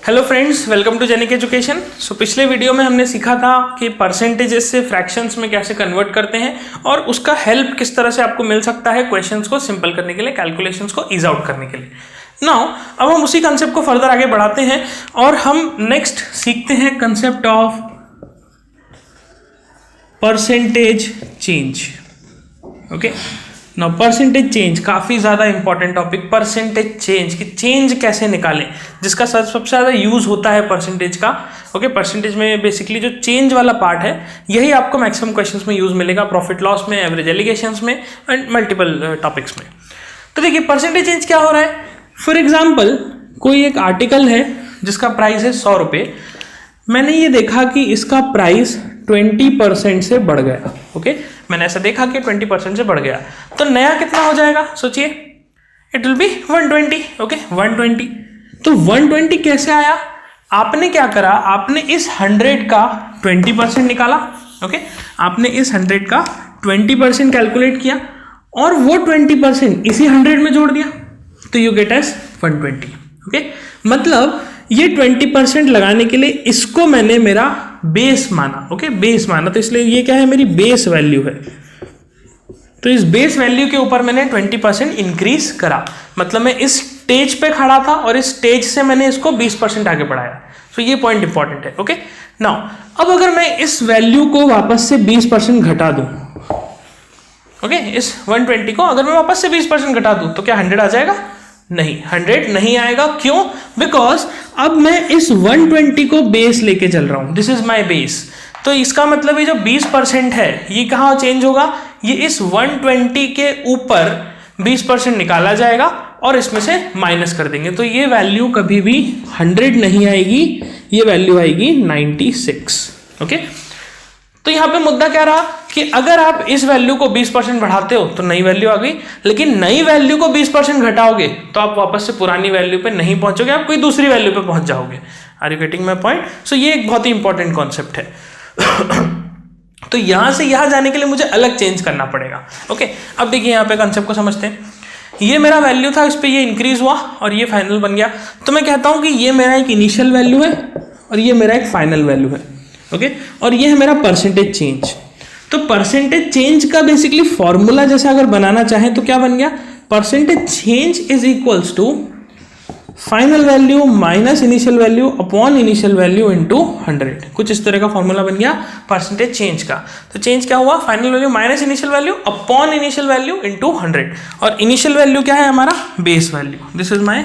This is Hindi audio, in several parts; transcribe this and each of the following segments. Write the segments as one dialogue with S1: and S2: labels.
S1: हेलो फ्रेंड्स, वेलकम टू जेनिक एजुकेशन। सो पिछले वीडियो में हमने सीखा था कि परसेंटेजेस से फ्रैक्शंस में कैसे कन्वर्ट करते हैं और उसका हेल्प किस तरह से आपको मिल सकता है क्वेश्चंस को सिंपल करने के लिए, कैलकुलेशंस को ईज आउट करने के लिए। नाउ अब हम उसी कंसेप्ट को फर्दर आगे बढ़ाते हैं और हम नेक्स्ट सीखते हैं concept of percentage change. Okay, now percentage change काफ़ी ज़्यादा इंपॉर्टेंट टॉपिक। परसेंटेज चेंज कि चेंज कैसे निकालें, जिसका सबसे ज़्यादा यूज़ होता है परसेंटेज का। ओके, परसेंटेज में बेसिकली जो चेंज वाला पार्ट है यही आपको मैक्सिमम क्वेश्चंस में यूज़ मिलेगा, प्रॉफिट लॉस में, एवरेज एलिगेशंस में एंड मल्टीपल टॉपिक्स में। तो देखिए परसेंटेज चेंज क्या हो रहा है। फॉर एग्जाम्पल कोई एक आर्टिकल है जिसका प्राइस है 100 रुपये, मैंने ये देखा कि इसका प्राइस 20% से बढ़ गया। ओके, मैंने ऐसा देखा कि 20% से बढ़ गया, तो नया कितना हो जाएगा सोचिए, इट विल बी 120। ओके, 120। तो 120 कैसे आया? आपने क्या करा, आपने इस 100 का 20% निकाला। ओके, आपने इस 100 का 20% कैलकुलेट किया और वो 20% इसी 100 में जोड़ दिया, तो यू गेट एज 120। ओके, मतलब ये 20% लगाने के लिए इसको मैंने मेरा बेस माना। ओके, बेस माना, तो इसलिए ये क्या है, मेरी बेस वैल्यू है। तो इस बेस वैल्यू के ऊपर मैंने 20% इंक्रीज करा, मतलब मैं इस स्टेज पे खड़ा था और इस स्टेज से मैंने इसको 20% आगे बढ़ाया। तो ये पॉइंट इंपॉर्टेंट है। ओके, नाउ अब अगर मैं इस वैल्यू को वापस से 20% घटा दूं, ओके, इस 120 को अगर मैं वापस से 20% घटा दूं तो क्या 100 आ जाएगा? नहीं, 100 नहीं आएगा। क्यों? बिकॉज अब मैं इस 120 को बेस लेके चल रहा हूं, दिस इज माई बेस। तो इसका मतलब ये जो 20% है ये कहाँ चेंज होगा, ये इस 120 के ऊपर 20% निकाला जाएगा और इसमें से माइनस कर देंगे, तो ये वैल्यू कभी भी 100 नहीं आएगी, ये वैल्यू आएगी 96। ओके, तो यहाँ पे मुद्दा क्या रहा कि अगर आप इस वैल्यू को 20% बढ़ाते हो तो नई वैल्यू आ गई, लेकिन नई वैल्यू को 20% घटाओगे तो आप वापस से पुरानी वैल्यू पे नहीं पहुंचोगे, आप कोई दूसरी वैल्यू पे पहुंच जाओगे। Are you getting my point? So ये एक बहुत ही इंपॉर्टेंट कॉन्सेप्ट है। तो यहां से यहां जाने के लिए मुझे अलग चेंज करना पड़ेगा। ओके, अब देखिए यहाँ पे कॉन्सेप्ट को समझते हैं। ये मेरा वैल्यू था, इस पर ये इंक्रीज हुआ और ये फाइनल बन गया, तो मैं कहता हूं कि ये मेरा एक इनिशियल वैल्यू है और ये मेरा एक फाइनल वैल्यू है। ओके, और ये है मेरा परसेंटेज चेंज। तो परसेंटेज चेंज का बेसिकली फॉर्मूला जैसे अगर बनाना चाहें तो क्या बन गया, percentage change is equals to final value minus initial value upon initial value into 100। कुछ इस तरह का फॉर्मूला बन गया परसेंटेज चेंज का। तो चेंज क्या हुआ, final value minus initial value upon initial value into 100, और इनिशियल वैल्यू क्या है हमारा, base value. This is my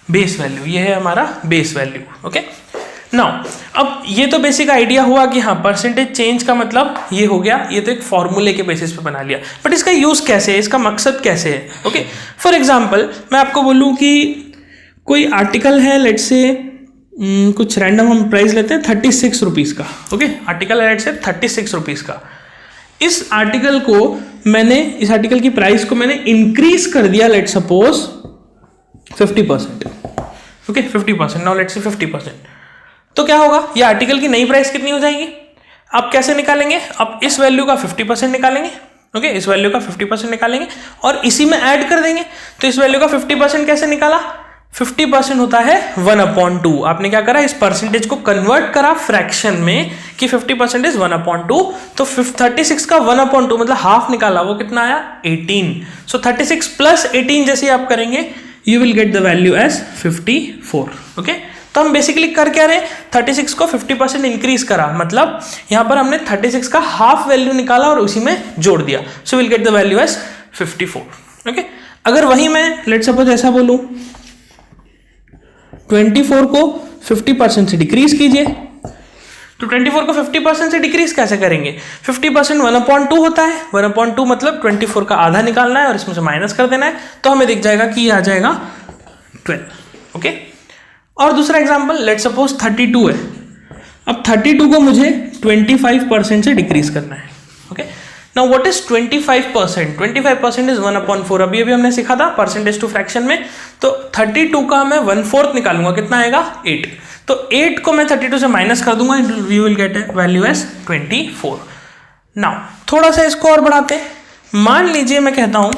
S1: base value, ये है हमारा बेस वैल्यू। ओके, नाउ अब ये तो बेसिक आइडिया हुआ कि हाँ परसेंटेज चेंज का मतलब ये हो गया, ये तो एक फॉर्मूले के बेसिस पे बना लिया, बट इसका यूज कैसे है, इसका मकसद कैसे है। ओके, फॉर एग्जांपल मैं आपको बोलूँ कि कोई आर्टिकल है, लेट से कुछ रैंडम हम प्राइस लेते हैं 36 रुपीज़ का। ओके, आर्टिकल है लेट से 36 रुपीज़ का। इस आर्टिकल को मैंने, इस आर्टिकल की प्राइस को मैंने इंक्रीज कर दिया, let suppose 50%। Okay, 50%, now let's say 50%। तो क्या होगा, ये आर्टिकल की नई प्राइस कितनी हो जाएगी? आप कैसे निकालेंगे, आप इस वैल्यू का 50% निकालेंगे। ओके, इस वैल्यू का 50% निकालेंगे और इसी में ऐड कर देंगे। तो इस वैल्यू का 50% कैसे निकाला, 50% होता है 1/2। आपने क्या करा, इस परसेंटेज को कन्वर्ट करा फ्रैक्शन में कि 50% इज 1/2। तो 36 का 1/2 मतलब हाफ निकाला, वो कितना आया, 18। सो 36 प्लस 18 जैसे आप करेंगे you will get the value as 54। Okay, तो हम बेसिकली कर क्या रहे, 36 को 50% इंक्रीज करा, मतलब यहां पर हमने 36 का हाफ वैल्यू निकाला और उसी में जोड़ दिया, so will get the value as 54। Okay, अगर वही मैं लेट सपोज ऐसा बोलूं 24 को 50% से डिक्रीज कीजिए, तो 24 को 50% से डिक्रीज कैसे करेंगे, 50% 1/2 होता है, 1/2 मतलब 24 का आधा निकालना है और इसमें से माइनस कर देना है, तो हमें दिख जाएगा कि ये आ जाएगा 12। ओके, और दूसरा एग्जांपल लेट सपोज 32 है। अब 32 को मुझे 25% से डिक्रीज करना है। Okay, now what is 25%? 25% is 1/4। अभी हमने सीखा था परसेंटेज टू फ्रैक्शन में। तो 32 का मैं 1/4 निकालूंगा, कितना आएगा, 8। तो 8 को मैं 32 से माइनस कर दूंगा, you will get a value as 24। Now थोड़ा सा इसको और बढ़ाते हैं, मान लीजिए मैं कहता हूं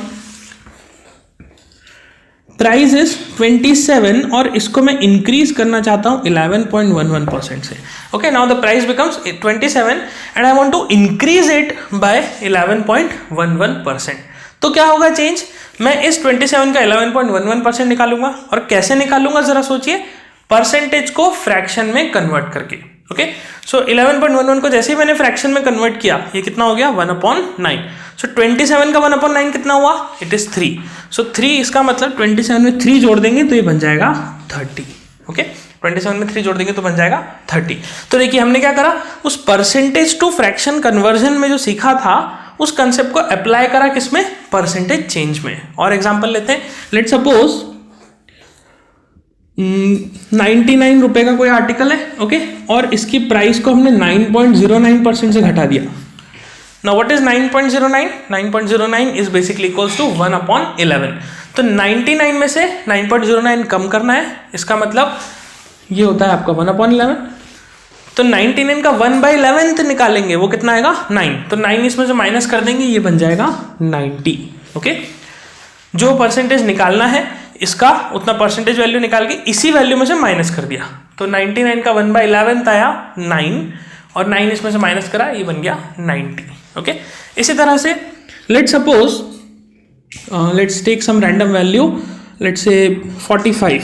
S1: प्राइस इज 27 और इसको मैं इंक्रीज करना चाहता हूँ 11.11% से. Okay, now the price becomes 27 and I want to increase it by 11.11%. तो क्या होगा चेंज? मैं इस 27 का 11.11% निकालूंगा. और कैसे निकालूंगा जरा सोचिए, परसेंटेज को फ्रैक्शन में कन्वर्ट करके. ओके, सो 11.11 को जैसे ही मैंने फ्रैक्शन में कन्वर्ट किया, ये कितना हो गया 1/9. सो 27 का 1/9 कितना हुआ? It is 3. सो 3 इसका मतलब 27 में 3 जोड़ देंगे तो ये बन जाएगा 30. ओके, 27 में 3 जोड़ देंगे तो बन जाएगा 30. तो देखिए हमने क्या करा, उस परसेंटेज टू फ्रैक्शन कन्वर्जन में जो सीखा था उस कंसेप्ट को अप्लाई करा किसमें? परसेंटेज चेंज में. और एग्जांपल लेते हैं. लेट सपोज 99 रुपए का कोई आर्टिकल है. ओके, और इसकी प्राइस को हमने 9.09% से घटा दिया. Now what is 9.09? 9.09 is basically equals to 1/11. तो 99 में से 9.09 कम करना है. इसका मतलब ये होता है आपका 1/11. तो 99 का 1/11 निकालेंगे, वो कितना आएगा? 9. तो 9 इसमें से माइनस कर देंगे, ये बन जाएगा 90. ओके, जो परसेंटेज निकालना है इसका उतना परसेंटेज वैल्यू निकाल के इसी वैल्यू में से माइनस कर दिया. तो 99 का 1/11 आया 9 और 9 इसमें से माइनस करा, ये बन गया 90. ओके, इसी तरह से let's suppose let's take some random value, let's say 45.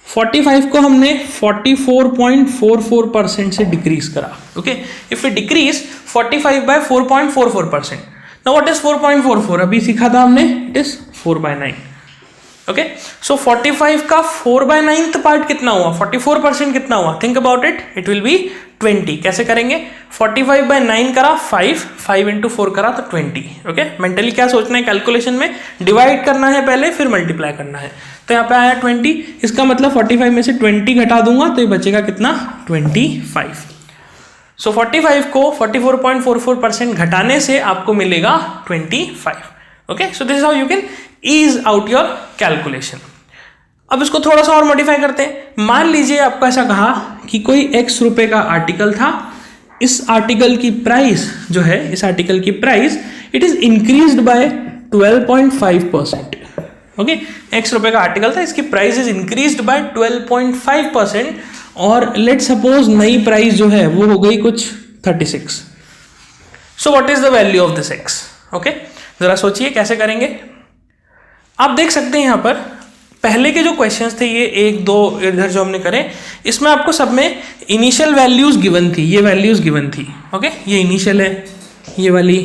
S1: 45 को हमने 44.44% से डिक्रीज करा. Okay, if we decrease 45 by 4.44%. Now what is 4.44? अभी सीखा था हमने, इट इज 4/9. ओके, सो 45 का 4/9 पार्ट कितना हुआ? 44% कितना हुआ? Think about it, it will be 20. कैसे करेंगे? 45/9 करा 5 इंटू 4 करा तो 20. ओके, मेंटली क्या सोचना है कैलकुलेशन में? डिवाइड करना है पहले, फिर मल्टीप्लाई करना है. तो यहाँ पे आया 20. इसका मतलब 45 में से 20 घटा दूंगा तो ये बचेगा कितना? 25. सो 45 को 44.44% घटाने से आपको मिलेगा 25. Okay, so this is how you can ease out your calculation. अब इसको थोड़ा सा और मॉडिफाई करते हैं. मान लीजिए आपको ऐसा कहा कि कोई x रुपए का आर्टिकल था. इस आर्टिकल की प्राइस जो है, इस आर्टिकल की price it is increased by 12.5%. Okay, x रुपए का आर्टिकल था, इसकी प्राइस इज इंक्रीज्ड बाय 12.5%. और लेट सपोज नई प्राइस जो है वो हो गई कुछ 36. So what is the value of this x? Okay, जरा सोचिए कैसे करेंगे. आप देख सकते हैं यहाँ पर पहले के जो क्वेश्चंस थे, ये 1 2 इधर जो हमने करे, इसमें आपको सब में इनिशियल वैल्यूज गिवन थी. ये वैल्यूज गिवन थी. ओके, ये इनिशियल है, ये वाली,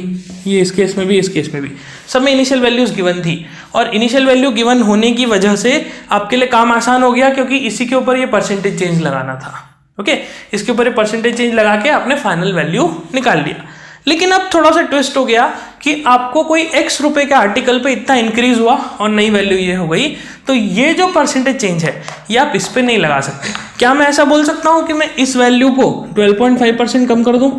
S1: ये इस केस में भी, इस केस में भी, सब में इनिशियल वैल्यूज गिवन थी. और इनिशियल वैल्यू गिवन होने की वजह से आपके लिए काम आसान हो गया, क्योंकि इसी के ऊपर ये परसेंटेज चेंज लगाना था. ओके, इसके ऊपर ये परसेंटेज चेंज लगा के आपने फाइनल वैल्यू निकाल लिया. लेकिन अब थोड़ा सा ट्विस्ट हो गया कि आपको कोई x रुपए के आर्टिकल पे इतना इंक्रीज हुआ और नई वैल्यू ये हो गई. तो ये जो परसेंटेज चेंज है ये आप इस पे नहीं लगा सकते. क्या मैं ऐसा बोल सकता हूं कि मैं इस वैल्यू को 12.5% कम कर दूं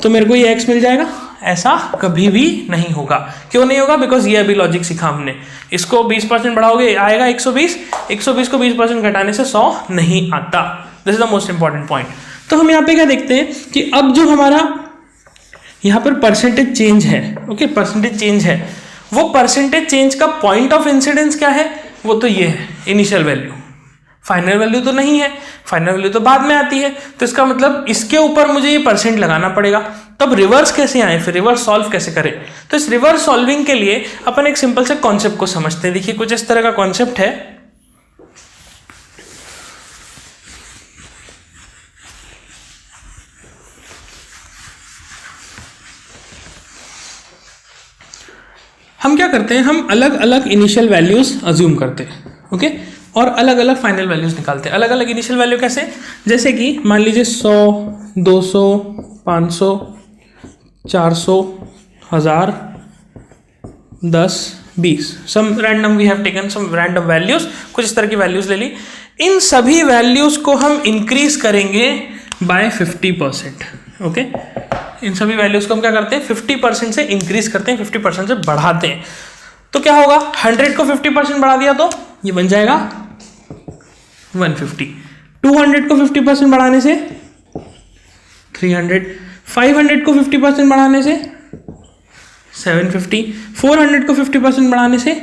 S1: तो मेरे को ये x मिल जाएगा? ऐसा कभी भी नहीं होगा. क्यों नहीं होगा? बिकॉज ये अभी लॉजिक सीखा हमने. इसको 20% बढ़ाओगे आएगा 120. 120 को 20% घटाने से 100 नहीं आता. This is the most important point. तो हम यहाँ पे क्या देखते हैं कि अब जो हमारा यहाँ पर परसेंटेज चेंज है, ओके, परसेंटेज चेंज है, वो परसेंटेज चेंज का पॉइंट ऑफ इंसिडेंस क्या है? वो तो ये है इनिशियल वैल्यू. फाइनल वैल्यू तो नहीं है, फाइनल वैल्यू तो बाद में आती है. तो इसका मतलब इसके ऊपर मुझे ये परसेंट लगाना पड़ेगा. तब रिवर्स कैसे आए, फिर रिवर्स सॉल्व कैसे करें? तो इस रिवर्स सॉल्विंग के लिए अपन एक सिंपल से कॉन्सेप्ट को समझते हैं. देखिए कुछ इस तरह का कॉन्सेप्ट है. हम क्या करते हैं, हम अलग अलग इनिशियल वैल्यूज अज्यूम करते हैं. ओके, और अलग अलग फाइनल वैल्यूज निकालते हैं. अलग अलग इनिशियल वैल्यू कैसे? जैसे कि मान लीजिए 100, 200, 500, 400, 1000, 10, 20. Some random we have taken some random values. कुछ इस तरह की वैल्यूज ले ली. इन सभी वैल्यूज को हम इंक्रीज करेंगे बाय 50%. ओके, इन सभी वैल्यूज को हम क्या करते हैं? 50% से इंक्रीज करते हैं, 50% से बढ़ाते हैं. तो क्या होगा? 100 को 50% बढ़ा दिया तो ये बन जाएगा 150. 200 को 50% बढ़ाने से 300. 500 को 50% बढ़ाने से 750. 400 को 50% बढ़ाने से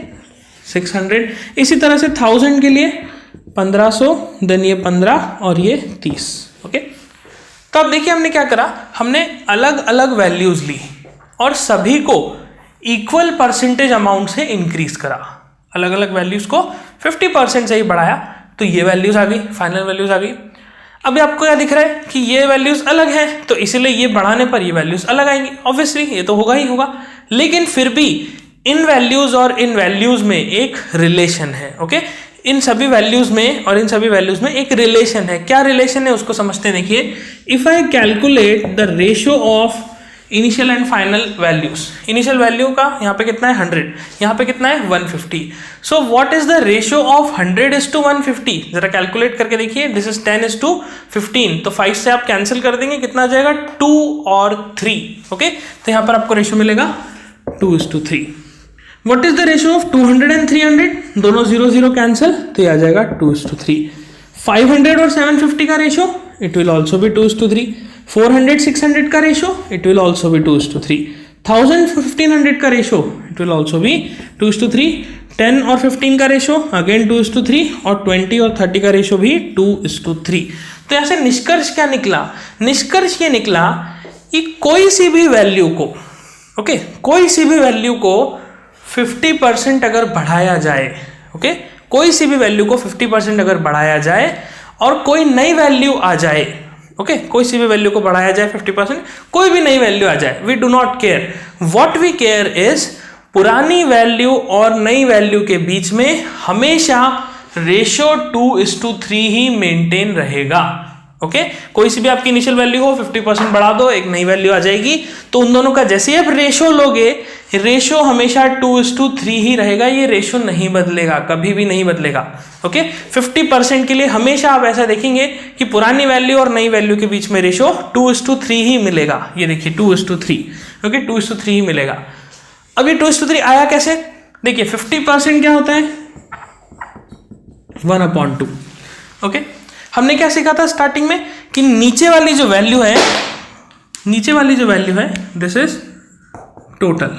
S1: 600। इसी तरह से 1000 के लिए 1500, देन ये 15 और ये 30। ओके, तो अब देखिए हमने क्या करा, हमने अलग अलग वैल्यूज ली और सभी को इक्वल परसेंटेज अमाउंट से इंक्रीज करा। अलग अलग वैल्यूज को 50% से ही बढ़ाया, तो ये वैल्यूज आ गई, फाइनल वैल्यूज आ गई। अभी आपको क्या दिख रहा है कि ये वैल्यूज अलग हैं, तो इसीलिए ये बढ़ाने पर ये वैल्यूज अलग आएंगी। ऑब्वियसली ये तो होगा ही होगा, लेकिन फिर भी इन वैल्यूज और इन वैल्यूज में एक रिलेशन है। ओके, इन सभी वैल्यूज में और इन सभी वैल्यूज में एक रिलेशन है। क्या रिलेशन है उसको समझते हैं। देखिए, if I calculate the ratio of initial and final values, initial value का यहाँ पे कितना है 100, यहाँ पे कितना है 150। So what is the ratio of 100:150? जरा कैलकुलेट करके देखिए। दिस इज 10:15, तो 5 से आप कैंसिल कर देंगे, कितना आ जाएगा 2 और 3। ओके, तो यहाँ पर आपको रेशियो मिलेगा 2:3। What is the ratio of 200 and 300? दोनों 0 0 कैंसिल, तो ये आ जाएगा 2:3। 500 और 750 का ratio, it will also be 2:3। 400 600 का ratio, it will also be 2:3। 1000 1500 का ratio, it will also be 2:3। 10 और 15 का रेशियो अगेन 2:3, और 20 और 30 का रेशियो भी 2:3। तो यहाँ से निष्कर्ष क्या निकला? निष्कर्ष ये निकला कि कोई सी भी वैल्यू को, ओके, कोई सी भी वैल्यू को 50% अगर बढ़ाया जाए, ओके, कोई सी भी वैल्यू को 50% अगर बढ़ाया जाए और कोई नई वैल्यू आ जाए, ओके, कोई सी भी वैल्यू को बढ़ाया जाए 50%, कोई भी नई वैल्यू आ जाए, we do not care. What we care is पुरानी वैल्यू और नई वैल्यू के बीच में हमेशा रेशियो 2:3 ही मेंटेन रहेगा। ओके, कोई सी भी आपकी इनिशियल वैल्यू हो, 50% बढ़ा दो, एक नई वैल्यू आ जाएगी, तो उन दोनों का जैसे ही आप रेशियो लोगे, रेशियो हमेशा 2:3 ही रहेगा। ये रेशियो नहीं बदलेगा, कभी भी नहीं बदलेगा। ओके, 50% के लिए हमेशा आप ऐसा देखेंगे कि पुरानी वैल्यू और नई वैल्यू के बीच में रेशियो 2:3 ही मिलेगा। ये देखिए 2:3, ओके, 2:3 ही मिलेगा। अब ये 2:3 आया कैसे? देखिए 50% क्या होता है 1/2। ओके, हमने क्या सीखा था स्टार्टिंग में कि नीचे वाली जो वैल्यू है, नीचे वाली जो वैल्यू है दिस इज टोटल,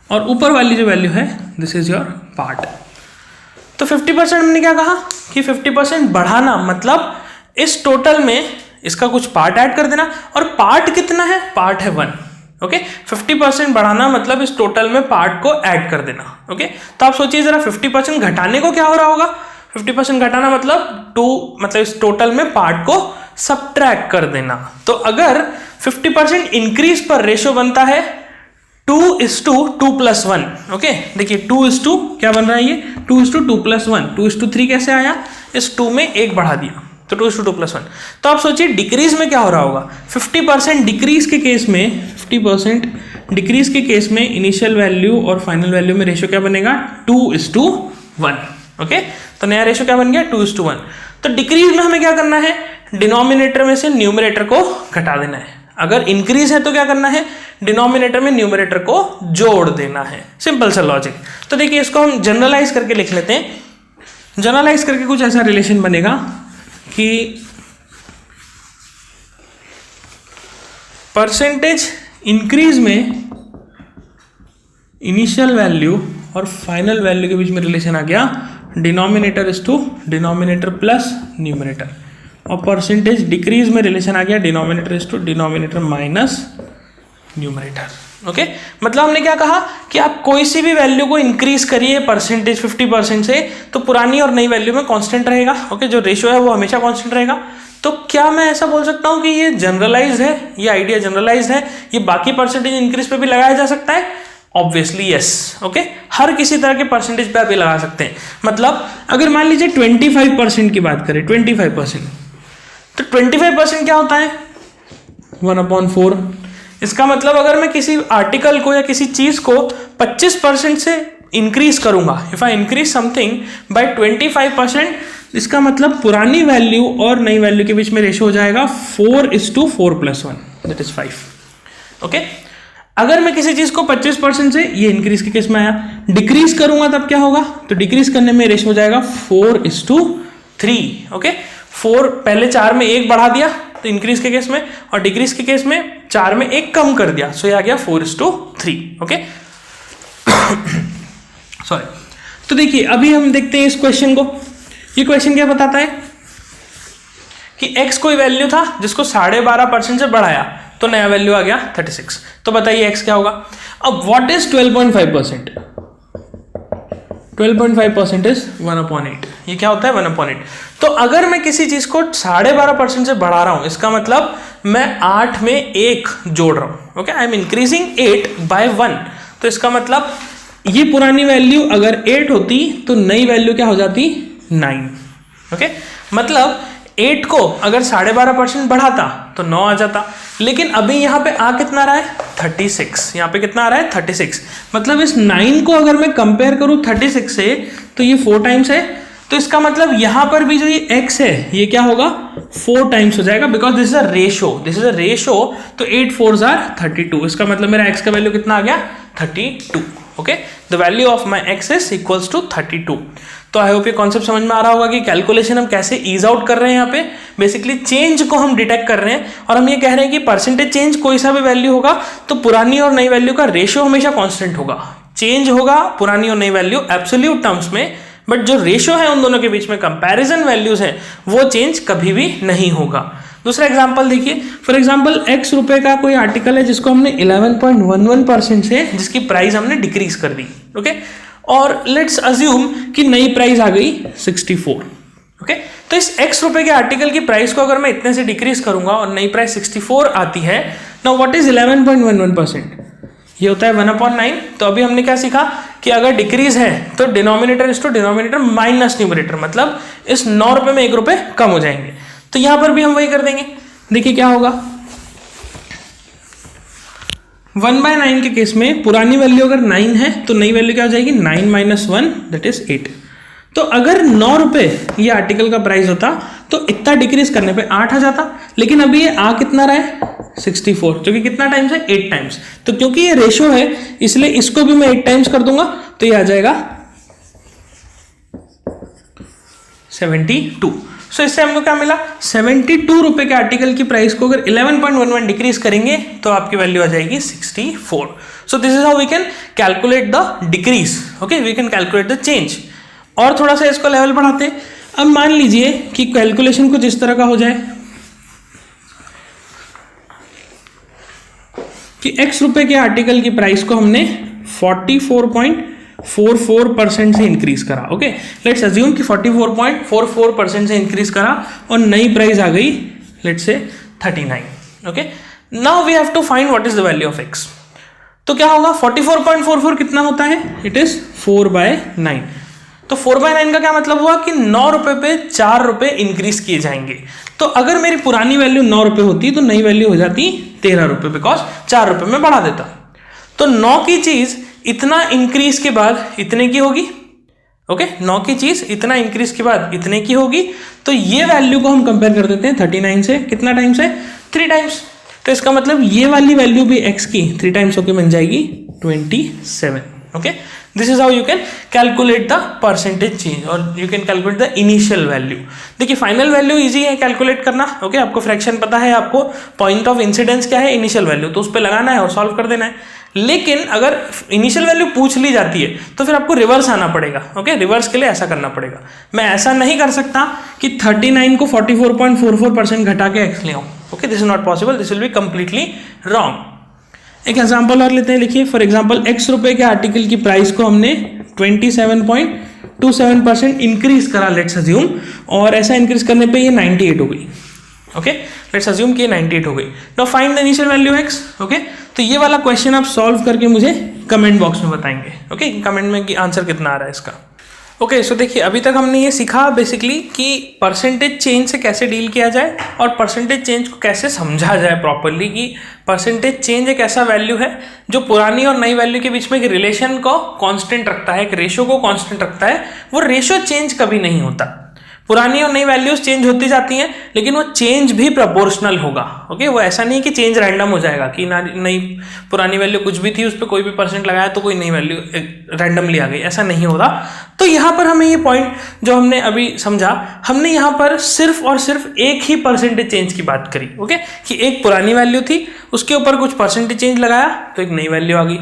S1: और ऊपर वाली जो वैल्यू है दिस इज योर पार्ट। तो 50% हमने क्या कहा कि 50% बढ़ाना मतलब इस टोटल में इसका कुछ पार्ट ऐड कर देना, और पार्ट कितना है? पार्ट है 1। ओके, 50% बढ़ाना मतलब इस टोटल में पार्ट को ऐड कर देना। ओके, तो आप सोचिए जरा 50% घटाने को क्या हो रहा होगा? 50% घटाना मतलब 2, मतलब इस टोटल में पार्ट को सबट्रैक्ट कर देना। तो अगर 50% इंक्रीज पर रेशियो बनता है 2:2+1। ओके, देखिए 2:2 क्या बन रहा है? ये 2:2+1। 2:3 कैसे आया? इस 2 में 1 बढ़ा दिया, तो 2:2+1। तो आप सोचिए डिक्रीज में क्या हो रहा होगा? 50% डिक्रीज के केस में, 50% डिक्रीज के केस में इनिशियल वैल्यू और फाइनल वैल्यू में रेशियो क्या बनेगा? 2:1। ओके, तो नया रेशियो क्या बन गया? 2:1। तो डिक्रीज में हमें क्या करना है? डिनोमिनेटर में से न्यूमरेटर को घटा देना है। अगर इंक्रीज है तो क्या करना है? डिनोमिनेटर में न्यूमरेटर को जोड़ देना है। सिंपल सा लॉजिक। तो देखिए इसको हम जनरलाइज करके लिख लेते हैं। जनरलाइज करके कुछ ऐसा रिलेशन बनेगा कि परसेंटेज इंक्रीज में इनिशियल वैल्यू और फाइनल वैल्यू के बीच में रिलेशन आ गया denominator is to denominator plus numerator, और परसेंटेज डिक्रीज में रिलेशन आ गया denominator is to denominator minus numerator. Okay, मतलब हमने क्या कहा कि आप कोई सी भी वैल्यू को इंक्रीज करिए परसेंटेज 50% से, तो पुरानी और नई वैल्यू में कांस्टेंट रहेगा। ओके, जो रेशियो है वो हमेशा कांस्टेंट रहेगा। तो क्या मैं ऐसा बोल सकता हूं कि ये जनरलाइज है, ये आइडिया जनरलाइज है, ये बाकी परसेंटेज इंक्रीज पे भी लगाया जा सकता है? Obviously yes. ओके, हर किसी तरह के परसेंटेज पे आप ये लगा सकते हैं। मतलब अगर मान लीजिए 25% की बात करें, 25%, तो 25% क्या होता है? 1/4। इसका मतलब अगर मैं किसी आर्टिकल को या किसी चीज को 25% से इंक्रीज करूंगा, if I increase something bye 25%, इसका मतलब पुरानी वैल्यू और नई वैल्यू के बीच में रेशियो हो जाएगा 4:4+1, दैट इज 5। ओके, अगर मैं किसी चीज को 25% से, ये इंक्रीज के केस में आया, डिक्रीज करूंगा तब क्या होगा? तो डिक्रीज करने में रेशियो हो जाएगा 4:3। ओके, 4 पहले 4 में 1 बढ़ा दिया तो इंक्रीज के केस में, और डिक्रीज के केस में 4 में 1 कम कर दिया, सो ये आ गया 4:3। Okay, sorry. तो देखिए अभी हम देखते हैं इस क्वेश्चन को। ये क्वेश्चन क्या बताता है कि x कोई वैल्यू था जिसको 12.5% से बढ़ाया तो नया वैल्यू आ गया 36। तो बताइए x क्या होगा। अब व्हाट इज 12.5%? 12.5% इज 1/8। ये क्या होता है 1/8। तो अगर मैं किसी चीज को 12.5% से बढ़ा रहा हूं, इसका मतलब मैं 8 में 1 जोड़ रहा हूं। Okay, I am increasing 8 by 1। तो इसका मतलब ये पुरानी वैल्यू अगर 8 होती तो नई वैल्यू क्या हो जाती 9। ओके, मतलब 8 को अगर 12.5% बढ़ाता तो 9 आ जाता, लेकिन अभी यहाँ पे आ कितना रहा है 36। यहाँ पे कितना आ रहा है 36। मतलब इस 9 को अगर मैं कंपेयर करूँ 36 से तो ये 4 टाइम्स है। तो इसका मतलब यहाँ पर भी जो ये x है ये क्या होगा 4 टाइम्स हो जाएगा, because this is a ratio, this is a ratio. तो 8 4s are 32। इसका मतलब मेरा x का वैल्यू कितना आ गया 32। Okay, the value of my x is equals to 32। तो आई होप ये कॉन्सेप्ट समझ में आ रहा होगा कि कैलकुलेशन हम कैसे ईज आउट कर रहे हैं। यहाँ पे बेसिकली चेंज को हम डिटेक्ट कर रहे हैं और हम ये कह रहे हैं कि परसेंटेज चेंज कोई सा भी वैल्यू होगा तो पुरानी और नई वैल्यू का रेशियो हमेशा कांस्टेंट होगा। चेंज होगा पुरानी और नई वैल्यू एब्सोल्यूट टर्म्स में, बट जो रेशियो है उन दोनों के बीच में कंपैरिजन वैल्यूज हैं वो चेंज कभी भी नहीं होगा। दूसरा एग्जांपल देखिए, फॉर एग्जांपल x रुपए का कोई आर्टिकल है जिसको हमने 11.11% से जिसकी प्राइस हमने डिक्रीज कर दी। ओके, और लेट्स अज्यूम कि नई प्राइस आ गई 64। ओके, तो इस x रुपए के आर्टिकल की प्राइस को अगर मैं इतने से डिक्रीज करूंगा और नई प्राइस 64 आती है, नाउ व्हाट इज 11.11%? ये होता है 1/9। तो अभी हमने क्या सीखा कि अगर डिक्रीज है तो denominator is to denominator minus numerator, मतलब इस 9 रुपए में 1 रुपए कम हो जाएंगे। तो यहां पर भी हम वही कर देंगे। देखिए क्या होगा, 1/9 के केस में पुरानी वैल्यू अगर 9 है तो नई वैल्यू क्या हो जाएगी 9 - 1 दैट इज 8। तो अगर 9 रुपए ये आर्टिकल का प्राइस होता तो इतना डिक्रीज करने पे 8 आ जाता, लेकिन अभी ये आ कितना रहा है 64, जो कि कितना टाइम्स है 8 टाइम्स। तो क्योंकि ये रेशो है इसलिए इसको भी मैं 8 टाइम्स कर दूंगा तो ये आ जाएगा 72। सो इससे हमको क्या मिला 72 रुपए के आर्टिकल की प्राइस को अगर 11.11 डिक्रीज करेंगे तो आपकी वैल्यू आ जाएगी 64। So this is how we can calculate the decrease. Okay, we can calculate the change. और थोड़ा सा इसको लेवल बढ़ाते हैं। अब मान लीजिए कि कैलकुलेशन कुछ इस तरह का हो जाए कि x रुपए के आर्टिकल की प्राइस को हमने 44.44% से इंक्रीज करा। ओके, लेट्स अज्यूम कि 44.44% से इंक्रीज करा और नई प्राइस आ गई let's say 39। Okay, now we have to find what is the value of x। तो क्या होगा 44.44 कितना होता है, इट इज 4/9। तो 4/9 का क्या मतलब हुआ कि 9 रुपए पे 4 रुपए इंक्रीज किए जाएंगे। तो अगर मेरी पुरानी वैल्यू 9 रुपए होती तो नई वैल्यू हो जाती 13 रुपए, बिकॉज 4 रुपए में बढ़ा देता। तो 9 की चीज इतना इंक्रीज के बाद इतने की होगी। ओके, 9 की चीज इतना इंक्रीज के बाद इतने की होगी। तो ये वैल्यू को हम कंपेयर कर देते हैं 39 से। कितना टाइम्स है 3 टाइम्स। तो इसका मतलब ये वाली वैल्यू भी x की 3 टाइम्स होकर बन जाएगी 27। Okay, this is how you can calculate the percentage change और you can calculate the initial value. देखिए फाइनल वैल्यू इजी है कैलकुलेट करना। ओके, आपको फ्रैक्शन पता है, आपको पॉइंट ऑफ इंसिडेंस क्या है इनिशियल वैल्यू, तो उस पर लगाना है और सॉल्व कर देना है। लेकिन अगर इनिशियल वैल्यू पूछ ली जाती है तो फिर आपको रिवर्स आना पड़ेगा। ओके, रिवर्स के लिए ऐसा करना पड़ेगा। मैं ऐसा नहीं कर सकता कि 39 को 44.44% घटा के x ले आऊं। Okay, this is not possible, this will be completely wrong. एक एग्जांपल और लेते हैं। लिखिए फॉर एग्जांपल x रुपए के आर्टिकल की प्राइस को हमने 27.27% इंक्रीज करा लेट्स अज्यूम, और ऐसा इंक्रीज करने पे ये 98 हो गई। ओके, लेट्स अज्यूम कि ये 98 हो गई। Now find the initial value x। Okay, तो ये वाला क्वेश्चन आप सॉल्व करके मुझे कमेंट बॉक्स में बताएंगे। ओके, कमेंट में कि आंसर कितना आ रहा है इसका। ओके, सो देखिए अभी तक हमने ये सीखा बेसिकली कि परसेंटेज चेंज से कैसे डील किया जाए और परसेंटेज चेंज को कैसे समझा जाए प्रॉपरली, कि परसेंटेज चेंज एक ऐसा वैल्यू है जो पुरानी और नई वैल्यू के बीच में एक रिलेशन को कांस्टेंट रखता है, एक रेशो को कांस्टेंट रखता है। वो रेशो चेंज कभी नहीं होता। पुरानी और नई वैल्यूज चेंज होती जाती हैं लेकिन वो चेंज भी प्रोपोर्शनल होगा। ओके, वो ऐसा नहीं कि चेंज रैंडम हो जाएगा कि नई पुरानी वैल्यू कुछ भी थी उस पर कोई भी परसेंट लगाया तो कोई नई वैल्यू रैंडमली आ गई, ऐसा नहीं होगा। तो यहाँ पर हमें ये पॉइंट जो हमने अभी समझा, हमने यहाँ पर सिर्फ और सिर्फ एक ही परसेंटेज चेंज की बात करी। ओके, कि एक पुरानी वैल्यू थी उसके ऊपर कुछ परसेंटेज चेंज लगाया तो एक नई वैल्यू आ गई।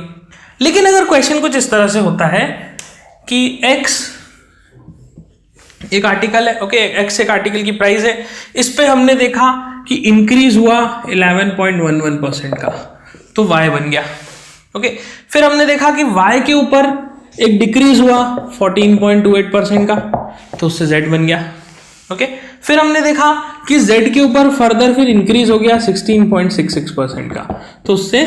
S1: लेकिन अगर क्वेश्चन कुछ इस तरह से होता है कि x एक आर्टिकल है, ओके, x एक आर्टिकल की प्राइस है, इस पे हमने देखा कि इंक्रीज हुआ 11.11% का, तो y बन गया, ओके। फिर हमने देखा कि y के ऊपर एक डिक्रीज हुआ 14.28% का, तो उससे z बन गया, ओके। फिर हमने देखा कि z के ऊपर फर्दर फिर इंक्रीज हो गया 16.66% का, तो उससे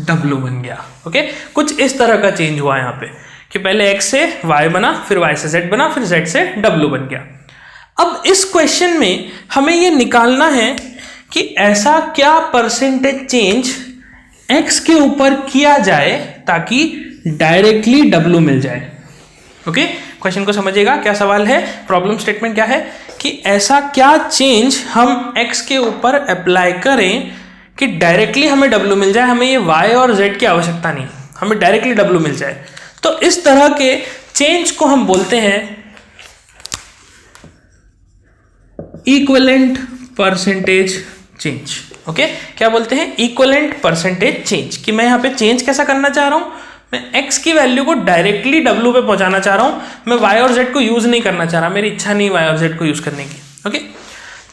S1: w बन गया, ओके। कुछ इस तरह का चेंज हुआ यहाँ पे कि पहले x से y बना, फिर y से z बना, फिर z से w बन गया। अब इस क्वेश्चन में हमें ये निकालना है कि ऐसा क्या परसेंटेज चेंज x के ऊपर किया जाए ताकि डायरेक्टली w मिल जाए, ओके। क्वेश्चन को समझिएगा, क्या सवाल है, प्रॉब्लम स्टेटमेंट क्या है कि ऐसा क्या चेंज हम x के ऊपर अप्लाई करें कि डायरेक्टली हमें w मिल जाए, हमें ये y और z की आवश्यकता नहीं, हमें डायरेक्टली w मिल जाए। तो इस तरह के चेंज को हम बोलते हैं इक्विवेलेंट परसेंटेज चेंज, ओके। क्या बोलते हैं, इक्विवेलेंट परसेंटेज चेंज, कि मैं यहाँ पे चेंज कैसा करना चाह रहा हूं, मैं x की वैल्यू को डायरेक्टली w पे पहुंचाना चाह रहा हूं, मैं y और z को यूज नहीं करना चाह रहा, मेरी इच्छा नहीं y और z को यूज करने की, ओके।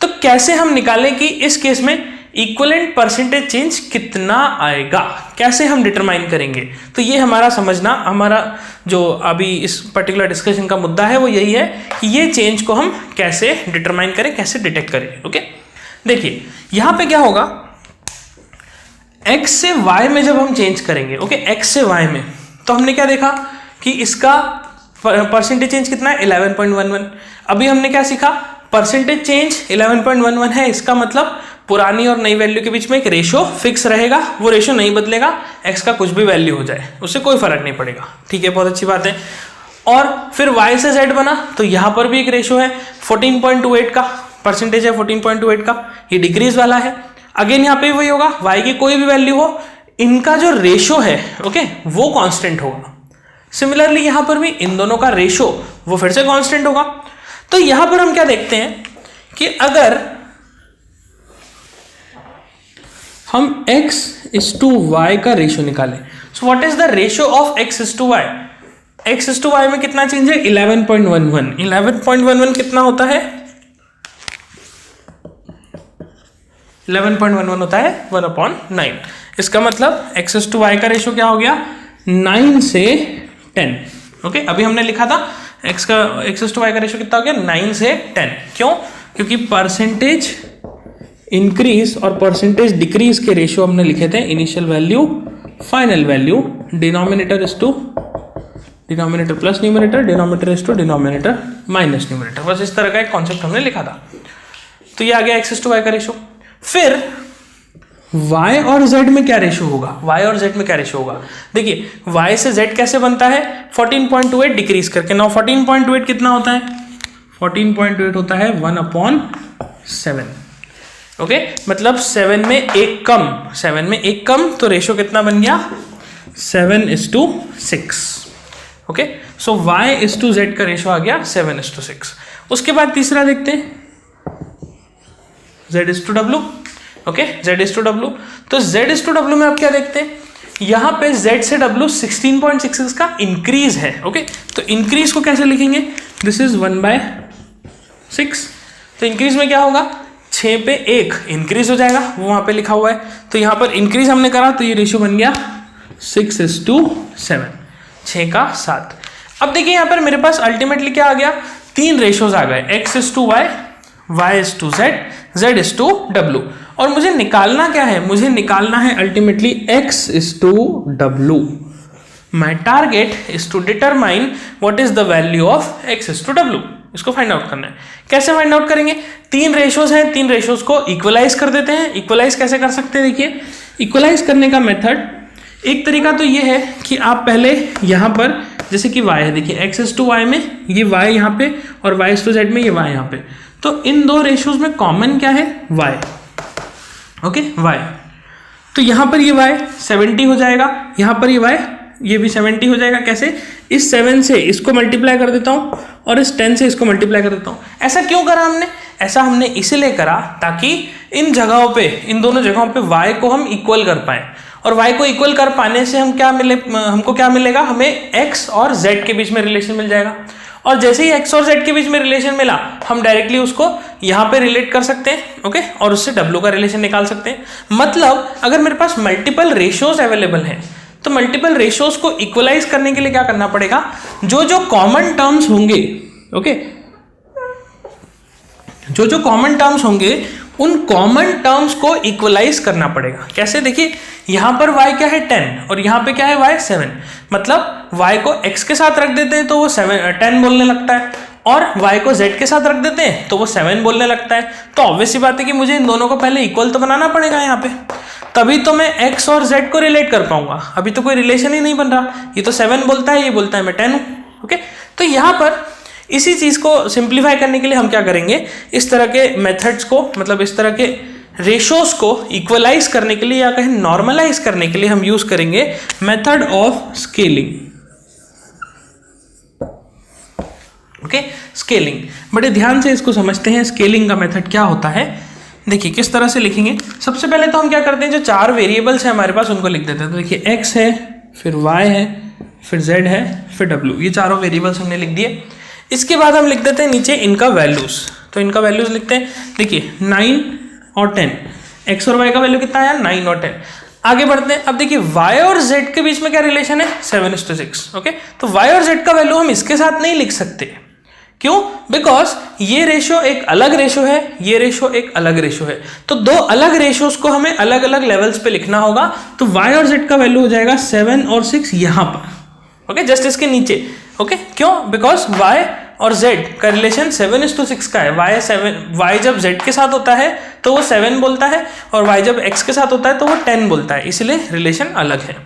S1: तो कैसे हम निकालें कि इस केस में इक्विवेलेंट परसेंटेज चेंज कितना आएगा, कैसे हम डिटरमाइन करेंगे, तो ये हमारा समझना, हमारा जो अभी इस पर्टिकुलर डिस्कशन का मुद्दा है वो यही है कि ये चेंज को हम कैसे डिटरमाइन करें, कैसे डिटेक्ट करें, ओके। देखिए यहां पे क्या होगा, x से y में जब हम चेंज करेंगे, ओके, x से y में, तो हमने क्या देखा कि इसका परसेंटेज चेंज कितना है 11.11। अभी हमने क्या सीखा, परसेंटेज चेंज 11.11 है, इसका मतलब पुरानी और नई वैल्यू के बीच में एक रेशो फिक्स रहेगा, वो रेशो नहीं बदलेगा, x का कुछ भी वैल्यू हो जाए उससे कोई फर्क नहीं पड़ेगा, ठीक है, बहुत अच्छी बात है। और फिर y से z बना, तो यहां पर भी एक रेशो है 14.28 का, परसेंटेज है 14.28 का, ये डिक्रीज वाला है। अगेन यहाँ पे वही होगा, y की कोई भी वैल्यू हो, इनका जो रेशो है, ओके, वो कांस्टेंट होगा। सिमिलरली यहां पर भी इन दोनों का रेशो वो फिर से कांस्टेंट होगा। तो यहां पर हम क्या देखते हैं कि अगर हम x:y का रेशो निकालें, so what is the ratio of x:y, x:y में कितना चेंज है 11.11, 11.11 कितना होता है, 11.11 होता है 1/9। इसका मतलब x:y का रेशो क्या हो गया 9 से 10, ओके। अभी हमने लिखा था x:y का रेशो कितना हो गया 9 से 10, क्यों, क्योंकि परसेंटेज इंक्रीज और परसेंटेज डिक्रीज के रेशो हमने लिखे थे, initial value final value, denominator is to denominator plus numerator, denominator is to denominator minus numerator, बस इस तरह का एक कॉन्सेप्ट हमने लिखा था। तो ये आ गया x:y का रेशो। फिर y और z में क्या रेशो होगा, y और z में क्या रेशो होगा, देखिए y से z कैसे बनता है 14.28 डिक्रीज करके। नाउ 14.28 कितना होता है, 14.28 होता है 1/7, ओके। मतलब 7 में एक कम, 7 में एक कम, तो रेशो कितना बन गया 7:6, ओके। सो y:z का रेशो आ गया 7:6। उसके बाद तीसरा देखते हैं z:w, ओके, z:w। तो z:w में आप क्या देखते हैं, यहां पे z से w 16.66 का इंक्रीज है, ओके। तो इंक्रीज को कैसे लिखेंगे, दिस इज 1/6। तो इंक्रीज में क्या होगा, 6 पे 1 इंक्रीज हो जाएगा, वो वहां पे लिखा हुआ है। तो यहां पर इंक्रीज हमने करा, तो ये रेशियो बन गया 6:7, 6 का 7। अब देखिए यहां पर मेरे पास अल्टीमेटली क्या आ गया, 3 रेशियोज आ गए, x:y, y:z, z:w। और मुझे निकालना क्या है, मुझे निकालना है ultimately x:w। My target is to determine what is the value of x:w। इसको फाइंड आउट करना है। कैसे फाइंड आउट करेंगे, 3 रेशियोज हैं, 3 रेशियोज को इक्वलाइज कर देते हैं। इक्वलाइज कैसे कर सकते हैं, देखिए इक्वलाइज करने का मेथड, एक तरीका तो ये है कि आप पहले यहाँ पर जैसे कि y है, देखिए x:y में ये y यहाँ पे और y:z में ये y यहाँ पे, तो इन 2 रेशियोज में कॉमन क्या है y, ओके, y। तो यहाँ पर ये y 70 हो जाएगा, यहाँ पर ये y ये भी 70 हो जाएगा। कैसे, इस 7 से इसको मल्टीप्लाई कर देता हूँ और इस 10 से इसको मल्टीप्लाई कर देता हूँ। ऐसा क्यों करा हमने, ऐसा हमने इसीलिए करा ताकि इन जगहों पे, इन दोनों जगहों पे y को हम इक्वल कर पाए। और y को इक्वल कर पाने से हमको क्या मिलेगा, हमें x और z के बीच में रिलेशन मिल जाएगा। और जैसे ही x और z के बीच में रिलेशन मिला, हम डायरेक्टली उसको यहाँ पे रिलेट कर सकते हैं, ओके, और उससे w का रिलेशन निकाल सकते हैं। मतलब अगर मेरे पास मल्टीपल रेशियोज अवेलेबल हैं तो मल्टीपल रेशियोज को इक्वलाइज करने के लिए क्या करना पड़ेगा, जो कॉमन टर्म्स होंगे, ओके, जो कॉमन टर्म्स होंगे उन कॉमन टर्म्स को इक्वलाइज करना पड़ेगा। कैसे, देखिए यहां पर y क्या है 10 और यहां पे क्या है y 7, मतलब y को x के साथ रख देते हैं तो वो 10 बोलने लगता है, और y को z के साथ रख देते हैं तो वो 7 बोलने लगता है। तो ऑब्वियस सी बात है कि मुझे इन दोनों को पहले इक्वल तो बनाना पड़ेगा यहाँ पे, तभी तो मैं x और z को रिलेट कर पाऊंगा। अभी तो कोई रिलेशन ही नहीं बन रहा, ये तो 7 बोलता है, ये बोलता है मैं 10 हूँ, ओके। तो यहाँ पर इसी चीज को सिंप्लीफाई करने के लिए हम क्या करेंगे, इस तरह के मेथड्स को, मतलब इस तरह के रेशियोज को इक्वलाइज करने के लिए या कहें नॉर्मलाइज करने के लिए हम यूज करेंगे method of scaling, okay, scaling. बड़े ध्यान से इसको समझते हैं, स्केलिंग का मेथड क्या होता है। देखिए किस तरह से लिखेंगे। सबसे पहले तो हम क्या करते हैं, जो 4 वेरिएबल्स हैं हमारे पास उनको लिख देते हैं। तो देखिए x है, फिर y है, फिर z है, फिर w, ये चारों वेरिएबल्स हमने लिख दिए। इसके बाद हम लिख देते हैं नीचे इनका वैल्यूज। तो इनका वैल्यूज लिखते हैं, देखिए 9 और 10, x और y का वैल्यू कितना आया 9 और 10। आगे बढ़ते हैं। अब देखिए y और z के बीच में क्या रिलेशन है 7:6, ओके। तो y और z का वैल्यू हम इसके साथ नहीं लिख सकते, क्यों, बिकॉज ये रेशियो एक अलग रेशियो है, ये रेशियो एक अलग रेशियो है, तो दो अलग रेशियोज को हमें अलग अलग लेवल्स पे लिखना होगा। तो y और z का वैल्यू हो जाएगा 7 और 6 यहाँ पर, ओके, जस्ट इसके नीचे, ओके। क्यों, बिकॉज y और z का रिलेशन 7:6 का है। y जब z के साथ होता है तो वो 7 बोलता है, और y जब x के साथ होता है तो वो 10 बोलता है, इसलिए रिलेशन अलग है।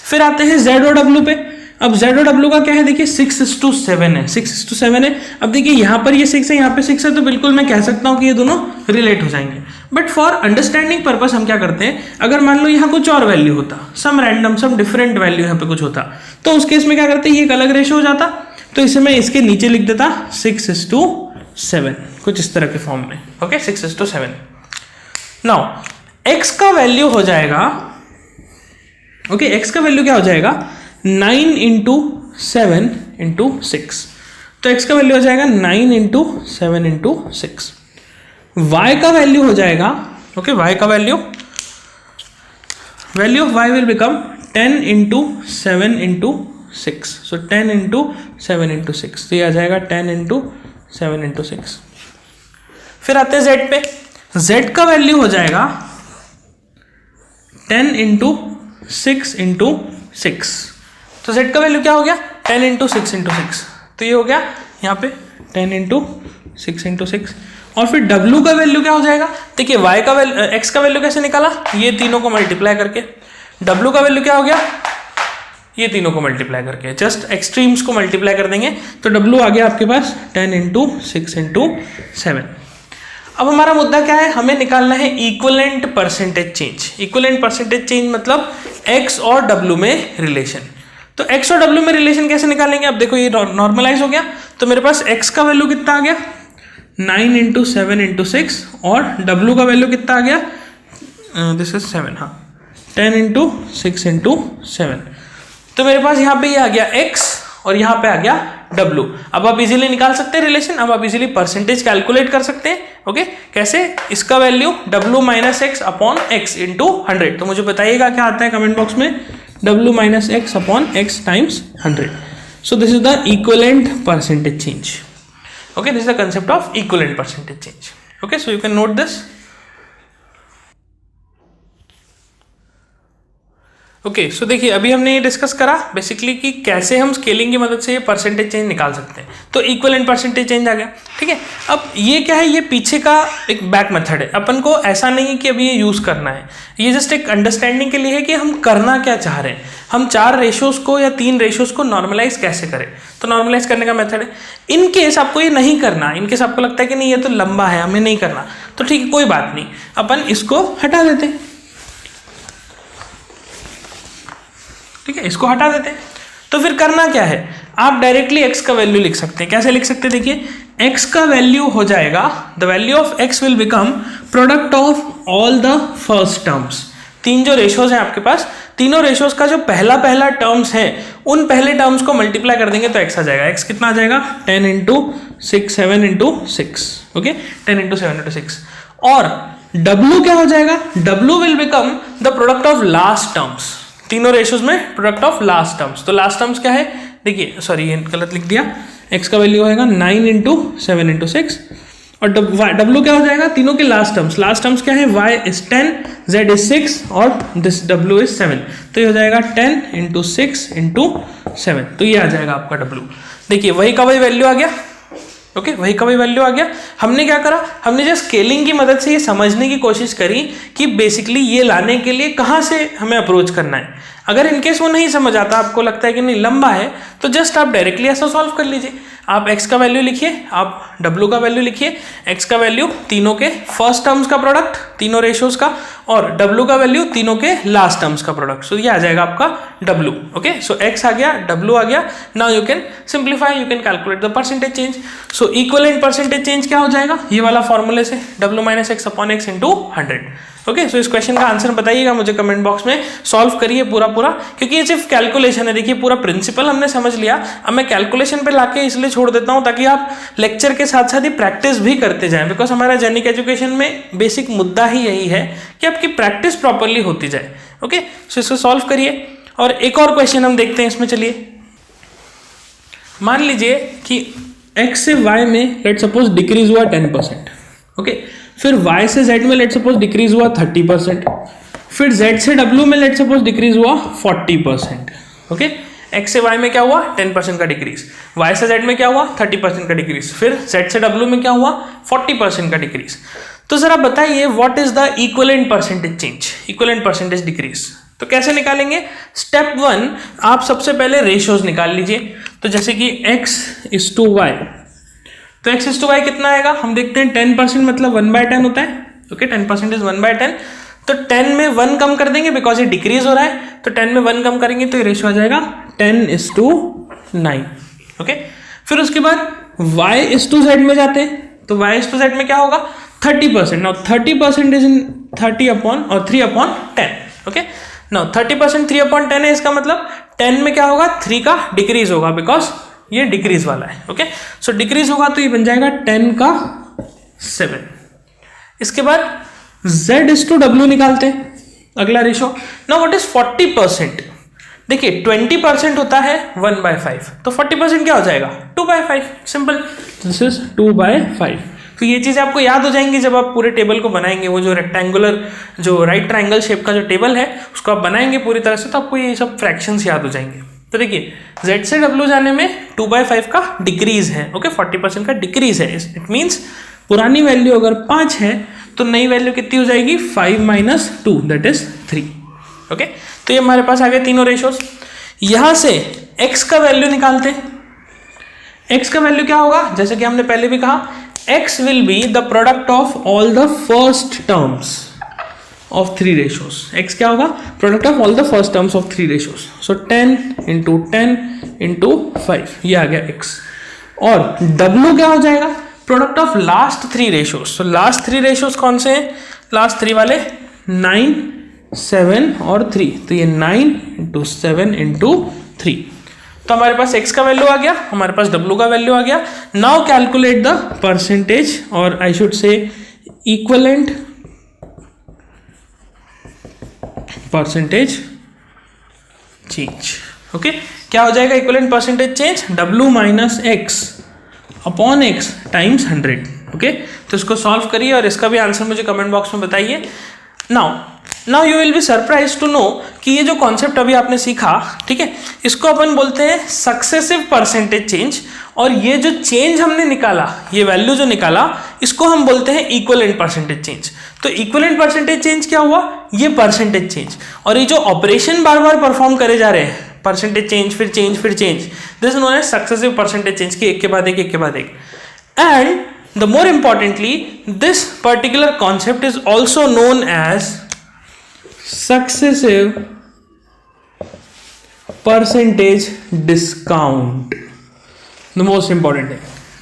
S1: फिर आते हैं z और w पे। अब z और w का क्या है, देखिए 6:7 है, 6:7 है। अब देखिए यहाँ पर ये 6 है, यहाँ पे 6 है, तो बिल्कुल मैं कह सकता हूँ कि ये दोनों रिलेट हो जाएंगे। बट फॉर अंडरस्टैंडिंग पर्पस हम क्या करते हैं, अगर मान लो यहाँ कुछ और वैल्यू होता, some random some different value यहाँ पे कुछ होता, तो उस केस में क्या करते हैं, ये एक अलग रेशियो हो जाता। तो इसे मैं इसके नीचे लिख देता 6:7, कुछ इस तरह के फॉर्म में, ओके, 6:7। नाउ x का वैल्यू हो जाएगा, ओके, x का वैल्यू क्या हो जाएगा 9 × 7 × 6। तो x का वैल्यू हो जाएगा 9 × 7 × 6। y का वैल्यू हो जाएगा, ओके, y का value of y will become 10 × 7 × 6। सो 10 × 7 × 6, तो ये आ जाएगा 10 × 7 × 6। फिर आते हैं z पे। z का वैल्यू हो जाएगा 10 × 6 × 6। तो z का वैल्यू क्या हो गया 10 × 6 × 6, तो ये हो गया यहाँ पे 10 × 6 × 6। और फिर w का वैल्यू क्या हो जाएगा, देखिए y का वैल्यू, x का वैल्यू कैसे निकाला, ये तीनों को मल्टीप्लाई करके। w का वैल्यू क्या हो गया, ये तीनों को मल्टीप्लाई करके, जस्ट एक्सट्रीम्स को मल्टीप्लाई कर देंगे, तो w आ गया आपके पास 10 × 6 × 7। अब हमारा मुद्दा क्या है, हमें निकालना है equivalent percentage change. Equivalent percentage change मतलब x और w में रिलेशन। तो x और w में रिलेशन कैसे निकालेंगे, अब देखो ये नॉर्मलाइज हो गया, तो मेरे पास x का वैल्यू कितना आ गया 9 × 7 × 6, और w का वैल्यू कितना आ गया, दिस इज 7, हाँ, 10 × 6 × 7। तो मेरे पास यहाँ पे ये आ गया x और यहाँ पे आ गया w। अब आप इजीली निकाल सकते हैं रिलेशन, अब आप इजीली परसेंटेज कैलकुलेट कर सकते हैं, ओके। कैसे, इसका value w - x upon x × 100। तो मुझे बताइएगा क्या आता है कमेंट बॉक्स में, w - x upon x × 100। So this is the equivalent percentage change, okay, this is the concept of equivalent percentage change, okay. So you can note this, okay. So देखिए अभी हमने ये डिस्कस करा बेसिकली कि कैसे हम स्केलिंग की मदद से ये परसेंटेज चेंज निकाल सकते हैं। तो इक्विवेलेंट परसेंटेज चेंज आ गया, ठीक है। अब ये क्या है, ये पीछे का एक बैक मेथड है, अपन को ऐसा नहीं है कि अभी ये यूज़ करना है, ये जस्ट एक अंडरस्टैंडिंग के लिए है कि हम करना क्या चाह रहे हैं, हम 4 रेशियोज को या 3 रेशियोज को नॉर्मलाइज कैसे करें। तो नॉर्मलाइज करने का मेथड है, इन केस आपको ये नहीं करना, इन केस आपको लगता है कि नहीं ये तो लंबा है हमें नहीं करना, तो ठीक है कोई बात नहीं, अपन इसको हटा देते हैं, ठीक है, इसको हटा देते हैं। तो फिर करना क्या है, आप डायरेक्टली x का वैल्यू लिख सकते हैं। कैसे लिख सकते हैं, देखिए x का वैल्यू हो जाएगा, the value of x will become product of all the first terms. 3 जो रेशियोज हैं आपके पास, तीनों रेशियोज का जो पहला टर्म्स है उन पहले टर्म्स को मल्टीप्लाई कर देंगे तो x आ जाएगा। x कितना आ जाएगा 10 into 6 7 into 6 okay 10 into 7 into 6 और w क्या हो जाएगा w will become the product of last terms. तीनों रेशियोज में प्रोडक्ट ऑफ लास्ट टर्म्स। तो लास्ट टर्म्स क्या है देखिए सॉरी ये गलत लिख दिया। x का वैल्यू होगा 9 इंटू 7 इंटू 6 और w क्या हो जाएगा तीनों के लास्ट टर्म्स क्या है y इज 10 z इज 6 और दिस w इज 7 तो ये हो जाएगा 10 इंटू 6 इंटू 7 तो ये आ जाएगा आपका w। देखिए वही का वही वैल्यू आ गया ओके वही का वही वैल्यू आ गया। हमने क्या करा हमने जस्ट स्केलिंग की मदद से ये समझने की कोशिश करी कि बेसिकली ये लाने के लिए कहाँ से हमें अप्रोच करना है। अगर इनकेस वो नहीं समझ आता आपको लगता है कि नहीं लंबा है तो जस्ट आप डायरेक्टली ऐसा सॉल्व कर लीजिए। आप x का वैल्यू लिखिए आप w का वैल्यू लिखिए। x का वैल्यू तीनों के फर्स्ट टर्म्स का प्रोडक्ट तीनों रेशियोज का और w का वैल्यू तीनों के लास्ट टर्म्स का प्रोडक्ट। सो ये आ जाएगा आपका w ओके। सो x आ गया w आ गया। Now you can simplify you can calculate the percentage change. So equivalent percentage change क्या हो जाएगा ये वाला फॉर्मूले से w minus x upon x into 100 okay. So इस क्वेश्चन का आंसर बताइएगा मुझे कमेंट बॉक्स में। सॉल्व करिए पूरा क्योंकि ये सिर्फ कैलकुलेशन है। देखिए पूरा प्रिंसिपल हमने समझ लिया। अब मैं कैलकुलेशन पे लाके इसलिए छोड़ देता हूँ ताकि आप लेक्चर के साथ साथ ही प्रैक्टिस भी करते जाएं बिकॉज हमारा जेनिक एजुकेशन में बेसिक मुद्दा ही यही है कि आपकी प्रैक्टिस प्रॉपरली होती जाए ओके। सो इसको सॉल्व करिए और एक और क्वेश्चन हम देखते हैं इसमें। चलिए मान लीजिए कि x से y में लेट सपोज डिक्रीज हुआ 10% ओके। फिर y से z में लेट सपोज डिक्रीज हुआ 30%। फिर z से w में लेट सपोज डिक्रीज हुआ 40% ओके। x से y में क्या हुआ 10% का डिक्रीज, y से z में क्या हुआ 30% का डिक्रीज, फिर z से w में क्या हुआ 40% का डिक्रीज। तो जरा बताइए what is the equivalent percentage change equivalent percentage decrease. तो कैसे निकालेंगे स्टेप 1 आप सबसे पहले रेशियोज निकाल लीजिए। तो जैसे कि x इज टू y तो x इज टू y कितना आएगा हम देखते हैं 10% मतलब 1/10 होता है ओके। 10% इज 1/10 तो 10 में 1 कम कर देंगे बिकॉज ये डिक्रीज हो रहा है तो 10 में 1 कम करेंगे तो ये रेशियो आ जाएगा 10:9 ओके। फिर उसके बाद y इज टू z में जाते हैं तो y इज टू z में क्या होगा 30%। नाउ 30% इज इन 30 अपॉन और 3/10 ओके। नाउ 30% 3/10 है इसका मतलब 10 में क्या होगा 3 का डिक्रीज होगा बिकॉज ये डिक्रीज वाला है ओके। सो डिक्रीज होगा तो ये बन जाएगा 10 का 7। इसके बाद z इज टू w निकालते हैं अगला रेशियो। Now what is 40%। देखिए 20% होता है 1/5 तो 40% क्या हो जाएगा 2/5 सिंपल दिस इज 2/5। तो ये चीज़ आपको याद हो जाएंगी जब आप पूरे टेबल को बनाएंगे। वो जो रेक्टेंगुलर जो राइट ट्रायंगल शेप का जो टेबल है उसको आप बनाएंगे पूरी तरह से तो आपको ये सब फ्रैक्शंस याद हो जाएंगे। तो देखिए z से w जाने में 2/5 का डिक्रीज है ओके 40% का डिक्रीज है। इट मीन्स पुरानी वैल्यू अगर 5 है तो नई वैल्यू कितनी हो जाएगी 5 - 2 दैट इज 3 ओके। तो ये हमारे पास आ गए तीनों रेशियोज। यहाँ से x का वैल्यू निकालते हैं। x का वैल्यू क्या होगा जैसे कि हमने पहले भी कहा x will be the product of all the first terms of 3 ratios। x क्या होगा product of all the first terms of 3 ratios। so 10 into 10 into 5 ये आ गया x और w क्या हो जाएगा product of last 3 ratios। so last 3 ratios कौन से हैं last 3 वाले 9 7 और 3 तो ये 9 into 7 into 3 तो हमारे पास x का वैल्यू आ गया हमारे पास w का वैल्यू आ गया। नाउ कैलकुलेट द परसेंटेज और I should say equivalent percentage change okay. क्या हो जाएगा equivalent percentage change w minus x upon x times 100 okay. तो इसको सॉल्व करिए और इसका भी आंसर मुझे कमेंट बॉक्स में बताइए। Now you will be surprise to know कि ये जो कॉन्सेप्ट अभी आपने सीखा ठीक है इसको अपन बोलते हैं सक्सेसिव परसेंटेज चेंज और ये जो चेंज हमने निकाला ये वैल्यू जो निकाला इसको हम बोलते हैं इक्विवेलेंट परसेंटेज चेंज। तो इक्विवेलेंट परसेंटेज चेंज क्या हुआ ये परसेंटेज चेंज और ये जो ऑपरेशन बार बार परफॉर्म करे जा रहे हैं परसेंटेज चेंज फिर चेंज फिर change this known as successive percentage change की एक के बाद एक and the more importantly this particular concept is also known as successive percentage discount the most important है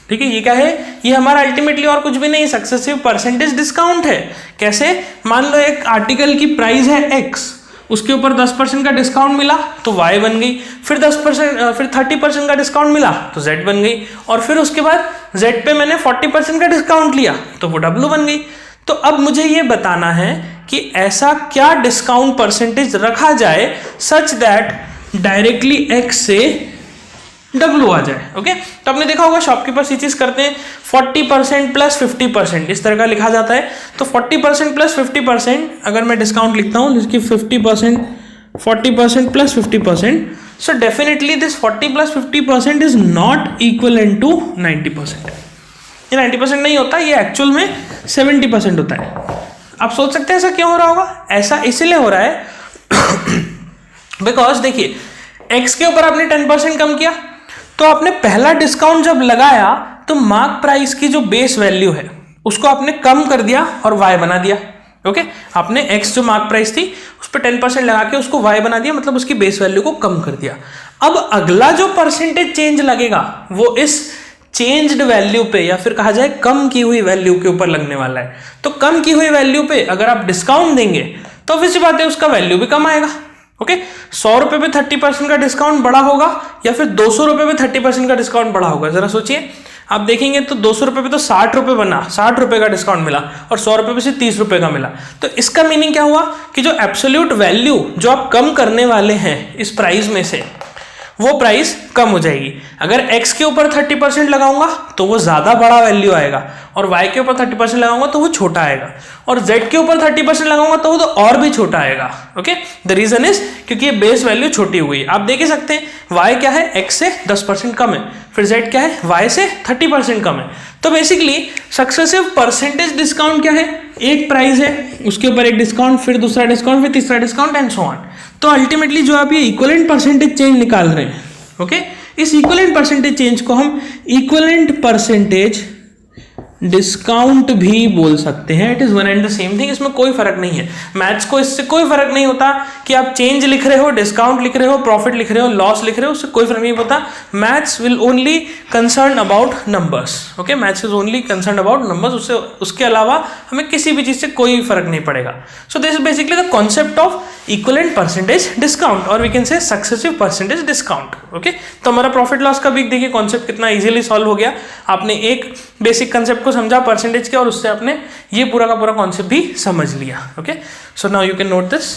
S1: ठीक है। ये क्या है ये हमारा अल्टीमेटली और कुछ भी नहीं सक्सेसिव परसेंटेज डिस्काउंट है। कैसे मान लो एक आर्टिकल की प्राइस है x उसके ऊपर 10% का डिस्काउंट मिला तो y बन गई, फिर 10% फिर 30% का डिस्काउंट मिला तो z बन गई, और फिर उसके बाद z पे मैंने 40% का डिस्काउंट लिया तो वो w बन गई। तो अब मुझे ये बताना है कि ऐसा क्या डिस्काउंट परसेंटेज रखा जाए सच दैट डायरेक्टली x से W आ जाए। ओके, तो आपने देखा होगा शॉपकीपर्स ये चीज करते हैं 40% प्लस 50% इस तरह का लिखा जाता है। तो 40% प्लस 50% अगर मैं डिस्काउंट लिखता हूँ जिसकी 40% plus 50%, so definitely this 40 plus 50% is not equivalent to 90%। ये 90% नहीं होता, ये एक्चुअल में 70% होता है। आप सोच सकते हैं ऐसा क्यों हो रहा होगा? ऐसा इसलिए हो रहा है बिकॉज देखिए x के ऊपर आपने 10% कम किया, तो आपने पहला डिस्काउंट जब लगाया तो मार्क प्राइस की जो बेस वैल्यू है उसको आपने कम कर दिया और y बना दिया। ओके, आपने x जो मार्क प्राइस थी उस पर 10% लगा के उसको y बना दिया, मतलब उसकी बेस वैल्यू को कम कर दिया। अब अगला जो परसेंटेज चेंज लगेगा वो इस चेंज्ड वैल्यू पे या फिर कहा जाए कम की हुई वैल्यू के ऊपर लगने वाला है। तो कम की हुई वैल्यू पे अगर आप डिस्काउंट देंगे तो ऑब्वियस सी बात है उसका वैल्यू भी कम आएगा। ओके, 100 रुपए पे 30% का डिस्काउंट बड़ा होगा या फिर 200 रुपए पे 30% का डिस्काउंट बड़ा होगा? जरा सोचिए, आप देखेंगे तो 200 रुपए पे तो 60 रुपए बना, 60 रुपए का डिस्काउंट मिला, और 100 रुपए पे से 30 रुपए का मिला। तो इसका मीनिंग क्या हुआ कि जो एब्सोल्यूट वैल्यू जो आप कम करने वाले हैं इस प्राइस में से, वो प्राइस कम हो जाएगी। अगर x के ऊपर 30% लगाऊंगा तो वो ज्यादा बड़ा वैल्यू आएगा, और y के ऊपर 30% लगाऊंगा तो वो छोटा आएगा, और z के ऊपर 30% लगाऊंगा तो वो तो और भी छोटा आएगा। ओके, द रीजन इज क्योंकि ये बेस वैल्यू छोटी हुई। आप देख ही सकते हैं y क्या है, x से 10% कम है, फिर z क्या है, y से 30% कम है। तो बेसिकली सक्सेसिव परसेंटेज डिस्काउंट क्या है, एक प्राइस है उसके ऊपर एक डिस्काउंट, फिर दूसरा डिस्काउंट, फिर तीसरा डिस्काउंट एंड सो ऑन। तो अल्टीमेटली जो आप ये इक्विवेलेंट परसेंटेज चेंज निकाल रहे हैं, ओके, इस इक्विवेलेंट परसेंटेज चेंज को हम इक्विवेलेंट परसेंटेज डिस्काउंट भी बोल सकते हैं। It is one and the same thing, इसमें कोई फर्क नहीं है। मैथ्स को इससे कोई फर्क नहीं होता कि आप चेंज लिख रहे हो, डिस्काउंट लिख रहे हो, प्रॉफिट लिख रहे हो, लॉस लिख रहे हो, उससे कोई फर्क नहीं पड़ता। Maths will only concern about numbers. Okay, maths is only concern about numbers, उसके अलावा हमें किसी भी चीज से कोई फर्क नहीं पड़ेगा। So this is basically the concept of equivalent percentage discount, और we can say successive percentage discount. Okay, तो हमारा प्रॉफिट लॉस का भी देखिए कॉन्सेप्ट कितना इजीली सॉल्व हो गया। आपने एक बेसिक कंसेप्ट को समझा परसेंटेज के, और उससे आपने ये पूरा का पूरा कॉन्सेप्ट भी समझ लिया। Okay, so now you can note this.